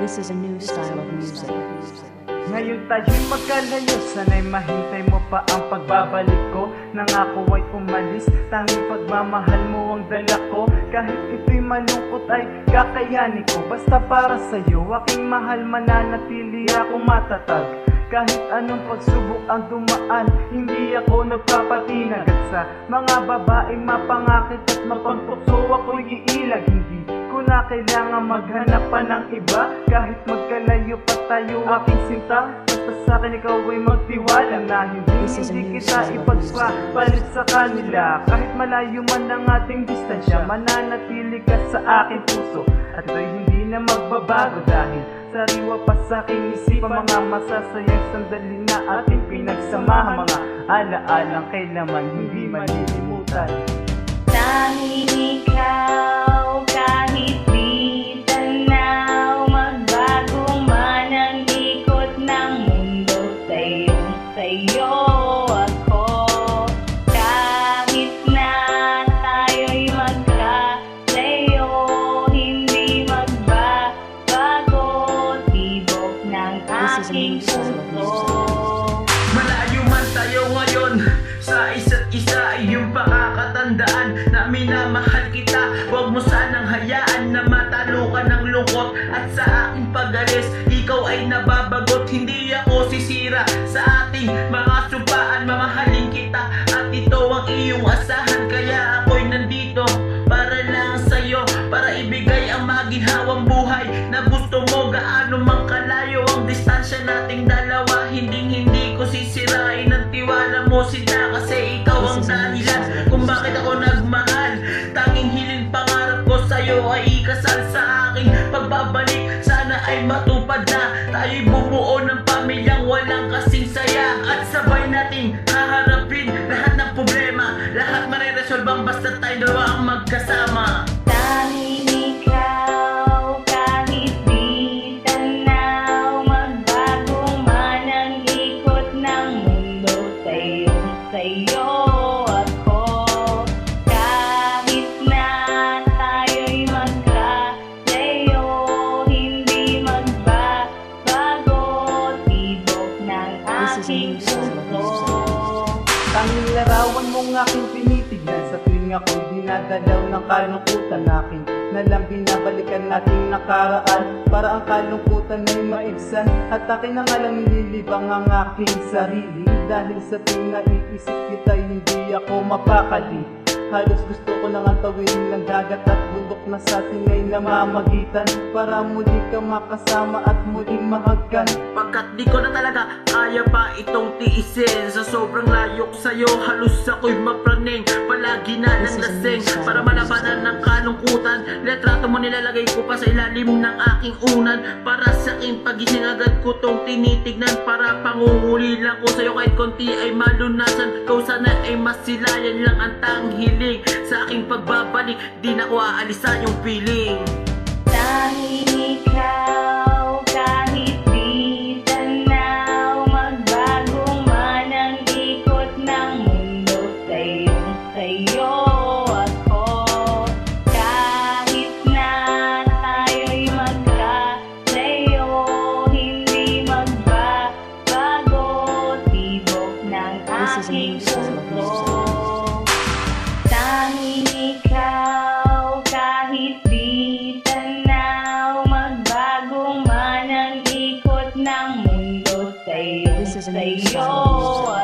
This is a new style of music. Ngayon tayo'y magkalayo, sana'y mahintay mo pa ang pagbabalik ko. Nangako ay umalis, tanging pagmamahal mo ang dala ko. Kahit ito'y malungkot ay kakayanin ko. Basta para sa'yo, aking mahal, mananatili akong matatag. Kahit anong pagsubok ang dumaan, hindi ako nagpapatinag. At sa mga babaeng mapangakit at mapagtukso, ako'y iilag. Hindi ko na kailangan maghanap pa ng iba. Kahit magkalayo pa tayo, aking sinta, basta sa'kin ikaw ay magtiwala na hindi kita ipagpapalit sa kanila. Kahit malayo man ang ating distansya, mananatili ka sa aking puso. At ito'y hindi na magbabago dahil sariwa pa sa aking isipan. Mga masasayang sandali na ating pinagsamahan, mga alaalang kailanman hindi malilimutan. Tanging ikaw, kahit di tanaw, magbago man ang ikot ng mundo, sa'yo ako. Kahit na tayo'y magkalayo, hindi magbabago tibok ng aking puso. Malayo man tayo ngayon sa isa't isa, iyong pakakatandaan na minamahal kita. Huwag mo sanang hayaan na matalo ka ng lungkot. At sa aking pag-alis, ikaw ay nababagot. Hindi ako sisira sa ating mga sumpaan. Mamahalin kita at ito ang iyong asahan. Kaya ako'y nandito para lang sa'yo, para ibigay ang maginhawang buhay na gusto mo. Gaano mang kalayo ang distansya nating dalawa, hindi ko sisirain ang tiwala mo, sila, kasi ikaw ang dahilan kung bakit ako nagmahal. Tanging hiling pangarap ko sa'yo ay ikasal. Sa aking pagbabalik, sana ay matupad na. Tayo'y bumuo ng pamilyang walang kasing saya. At sabay nating haharapin lahat ng problema. Lahat mariresolbang basta tayo dalawa ang magkasama. Tanging ikaw, kahit di tanaw, magbago man ang ikot ng mundo, sa'yo ako. Kahit na tayo'y magkalayo, hindi magbabago tibok ng aking puso. Tanging larawan mong aking tinitignan sa tuwing ako'y dinadalaw ng kalungkutan akin. Nalang binabalikan nating nakaraan para ang kalungkutan ay maibsan. At akin na nga lang nililibang ang aking sarili, dahil sa tuwing naiisip kita hindi ako mapakali. Halos gusto ko nang antawin ng dagat at bundok na sa atin ay namamagitan, para muli ka makasama at muling mahagkan. Pagkat di ko na talaga kaya pa itong tiisin. Sa sobrang layo ko sa'yo, halos ako'y mapraning. Palagi na ng lasing para malabanan ng kalungkutan. Letrato mo nilalagay ko pa sa ilalim ng aking unan. Para sa aking pagising agad ko tong tinitignan, para pangunguli lang ko sa'yo kahit konti ay malunasan. Kau sana ay masilayan lang ang tanghiling. Sa aking pagbabalik, di na ko aalisan yung feeling. Tanging ikaw, kahit di tanaw, magbago man ang ikot ng mundo, sa'yo ako. Kahit na tayo'y magkalayo, hindi magbabago tibok ng aking puso. Tanging ikaw, kahit di tanaw, magbago man ang ikot ng mundo, This is a new style of sa'yo music.